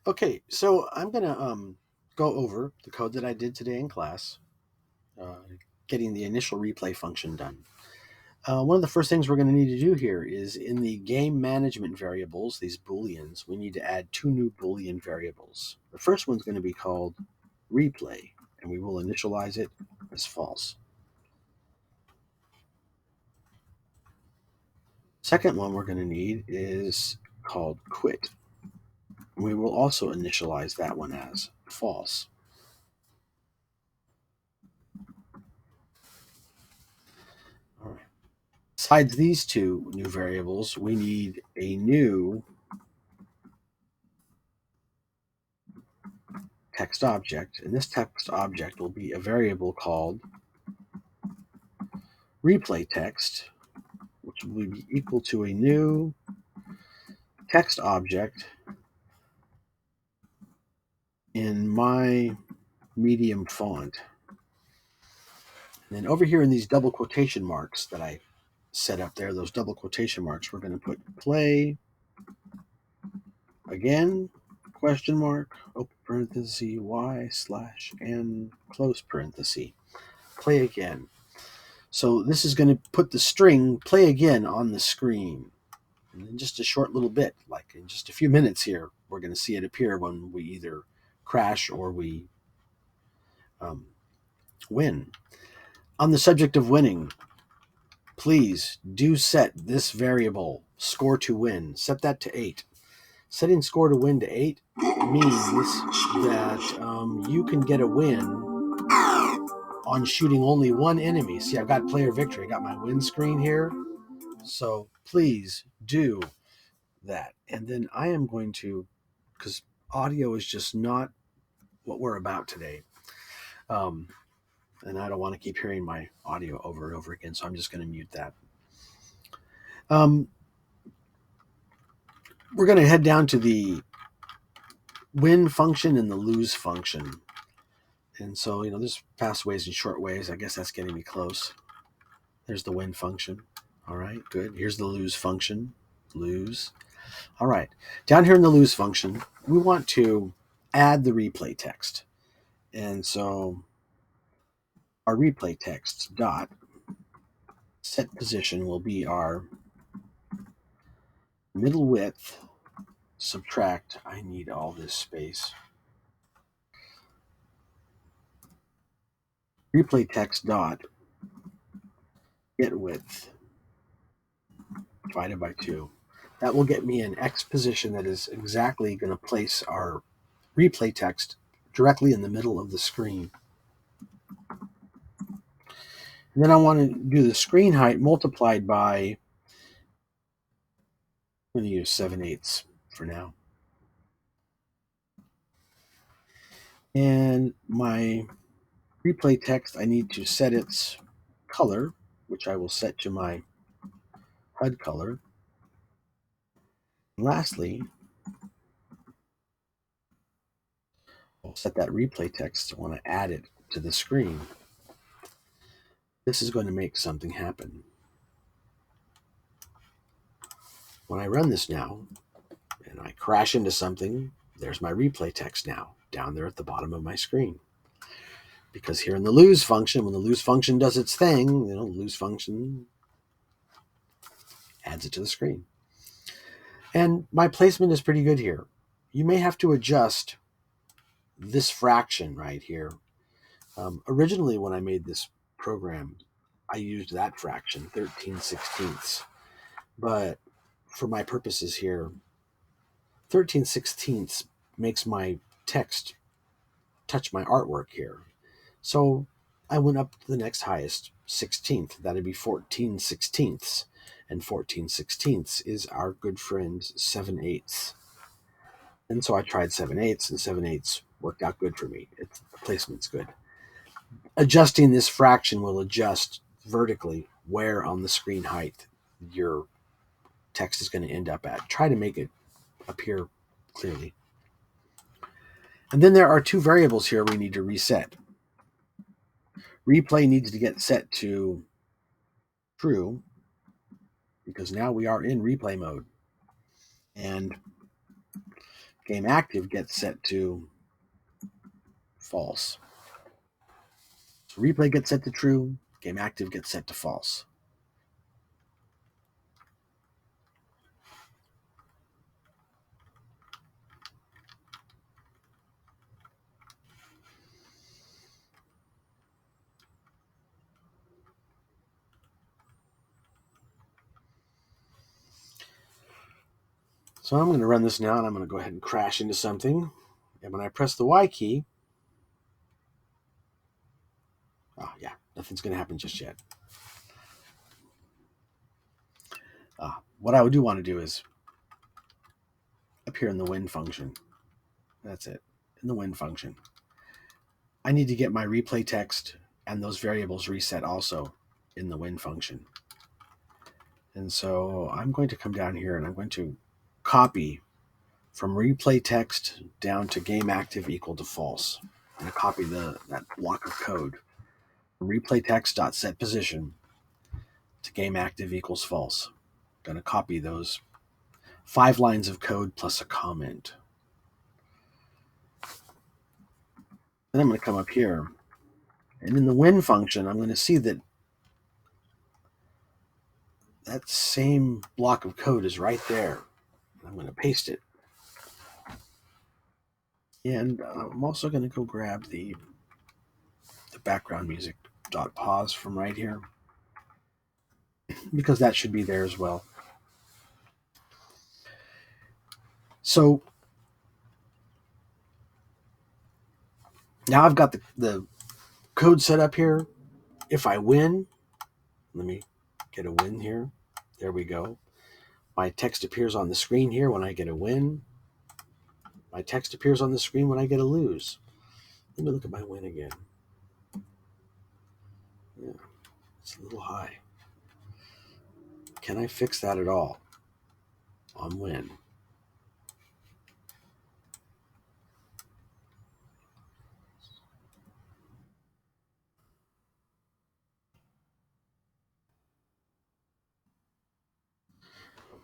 Okay, so I'm gonna go over the code that I did today in class, uh, getting the initial replay function done. One of the first things we're going to need to do here is in the game management variables, these booleans, we need to add two new boolean variables. The first one's going to be called replay, and we will initialize it as false. Second one we're going to need is called quit. We will also initialize that one as false. All right. Besides these two new variables, we need a new text object, and this text object will be a variable called replay text, which will be equal to a new text object in my medium font. And then over here in these double quotation marks that I set up there, those double quotation marks, we're going to put play again, question mark, open parenthesis, y/n, close parenthesis, play again. So this is going to put the string play again on the screen. And in just a short little bit, like in just a few minutes here, we're going to see it appear when we either crash or we um, win. On the subject of winning, please do set this variable, score to win, set that to 8. Setting score to win to 8 means that you can get a win on shooting only one enemy. See, I've got player victory. I got my win screen here. So please do that. And then I am going to, because audio is just not what we're about today. And I don't want to keep hearing my audio over and over again, so I'm just going to mute that. We're going to head down to the win function and the lose function. And so, there's fast ways and short ways. I guess that's getting me close. There's the win function. All right, good. Here's the lose function. Lose. All right. Down here in the lose function, we want to add the replay text. And so our replay text dot set position will be our middle width subtract. I need all this space. Replay text dot get width divided by 2. That will get me an X position that is exactly going to place our replay text directly in the middle of the screen. And then I want to do the screen height multiplied by, I'm going to use 7/8 for now. And my replay text, I need to set its color, which I will set to my HUD color. And lastly, I'll set that replay text. I want to add it to the screen. This is going to make something happen. When I run this now, and I crash into something, there's my replay text now, down there at the bottom of my screen. Because here in the lose function, when the lose function does its thing, the lose function adds it to the screen. And my placement is pretty good here. You may have to adjust this fraction right here. Originally, when I made this program, I used that fraction, 13/16. But for my purposes here, 13/16 makes my text touch my artwork here. So I went up to the next highest 16th. That'd be 14/16. And 14/16 is our good friend 7/8. And so I tried 7/8, and 7/8 worked out good for me. The placement's good. Adjusting this fraction will adjust vertically where on the screen height your text is going to end up at. Try to make it appear clearly. And then there are two variables here we need to reset. Replay needs to get set to true because now we are in replay mode. And game active gets set to false. So replay gets set to true, game active gets set to false. So I'm going to run this now, and I'm going to go ahead and crash into something. And when I press the Y key, oh yeah, nothing's going to happen just yet. What I do want to do is up here in the win function. That's it, in the win function. I need to get my replay text and those variables reset also in the win function. And so I'm going to come down here and I'm going to copy from replay text down to game active equal to false. I'm going to copy that block of code from replay text dot set position to game active equals false. I'm going to copy those 5 lines of code plus a comment. Then I'm going to come up here, and in the win function, I'm going to see that that same block of code is right there. I'm going to paste it. And I'm also going to go grab the background music .pause from right here, because that should be there as well. So now I've got the code set up here. If I win, let me get a win here. There we go. My text appears on the screen here when I get a win. My text appears on the screen when I get a lose. Let me look at my win again. Yeah, it's a little high. Can I fix that at all on win?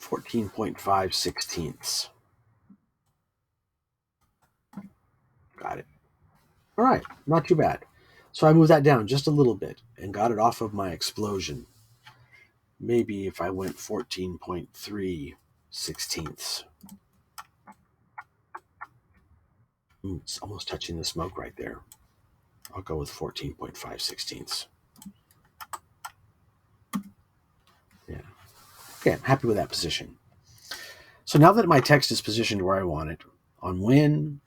(14.5/16). Got it. All right, not too bad. So I moved that down just a little bit and got it off of my explosion. Maybe if I went 14.3/16. It's almost touching the smoke right there. I'll go with 14.5/16. Yeah. Okay, I'm happy with that position. So now that my text is positioned where I want it, on win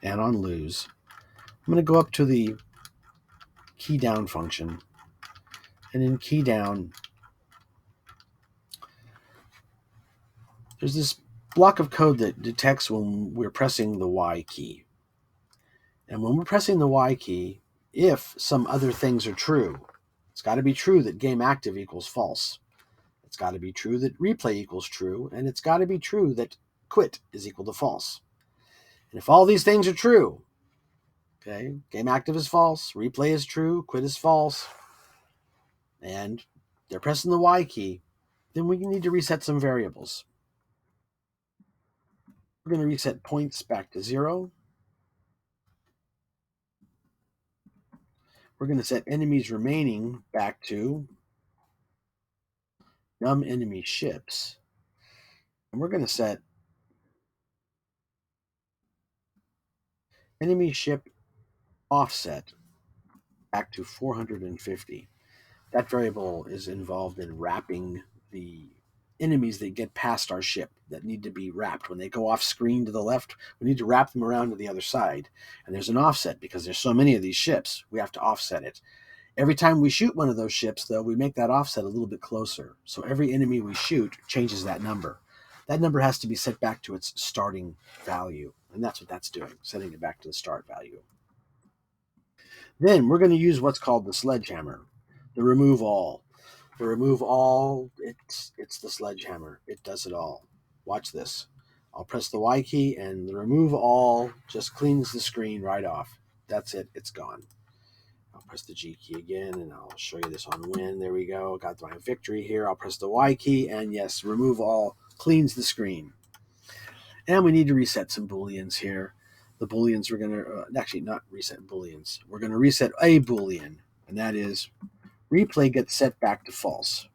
and on lose, I'm going to go up to the key down function. And in key down, there's this block of code that detects when we're pressing the Y key. And when we're pressing the Y key, if some other things are true, it's got to be true that game active equals false. It's got to be true that replay equals true, and it's got to be true that quit is equal to false. And if all these things are true, okay, game active is false, replay is true, quit is false, and they're pressing the Y key, then we need to reset some variables. We're going to reset points back to 0. We're going to set enemies remaining back to num enemy ships. And we're going to set enemy ship offset back to 450. That variable is involved in wrapping the enemies that get past our ship that need to be wrapped. When they go off screen to the left, we need to wrap them around to the other side. And there's an offset because there's so many of these ships. We have to offset it. Every time we shoot one of those ships, though, we make that offset a little bit closer. So every enemy we shoot changes that number. That number has to be set back to its starting value. And that's what that's doing, setting it back to the start value. Then we're going to use what's called the sledgehammer, the remove all. The remove all, it's the sledgehammer. It does it all. Watch this. I'll press the Y key and the remove all just cleans the screen right off. That's it. It's gone. I'll press the G key again and I'll show you this on win. There we go. Got my victory here. I'll press the Y key and yes, remove all cleans the screen. And we need to reset some booleans here. The booleans we're going to, actually not reset booleans. We're going to reset a boolean, and that is replay gets set back to false.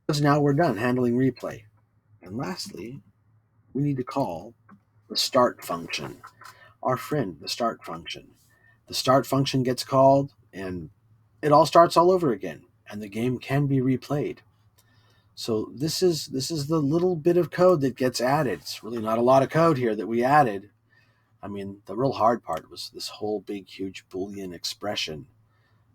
Because now we're done handling replay. And lastly, we need to call the start function. Our friend, the start function. The start function gets called, and it all starts all over again, and the game can be replayed. So this is the little bit of code that gets added. It's really not a lot of code here that we added. I mean, the real hard part was this whole big, huge Boolean expression.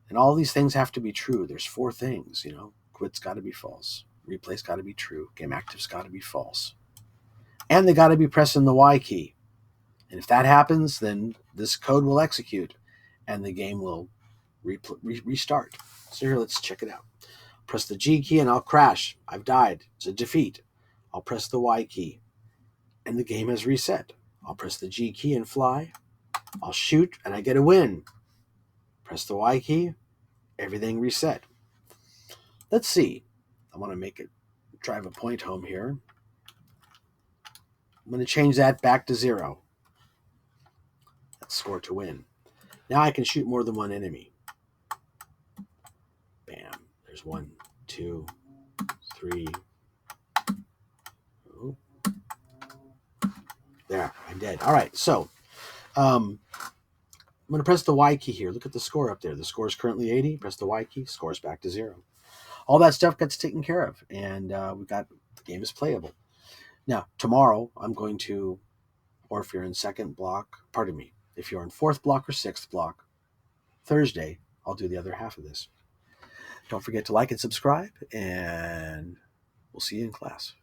And all these things have to be true. There's 4 things, Quit's got to be false. Replay's got to be true. Game active's got to be false. And they got to be pressing the Y key. And if that happens, then this code will execute and the game will restart. So here, let's check it out. Press the G key and I'll crash. I've died. It's a defeat. I'll press the Y key and the game has reset. I'll press the G key and fly. I'll shoot and I get a win. Press the Y key. Everything reset. Let's see. I want to drive a point home here. I'm going to change that back to 0. That's score to win. Now I can shoot more than one enemy. Bam. There's 1, 2, 3. Oh. There, I'm dead. All right, so I'm going to press the Y key here. Look at the score up there. The score is currently 80. Press the Y key. Score's back to 0. All that stuff gets taken care of, and the game is playable. Now, tomorrow, I'm going to, or if you're in second block, pardon me, if you're in 4th block or 6th block, Thursday, I'll do the other half of this. Don't forget to like and subscribe, and we'll see you in class.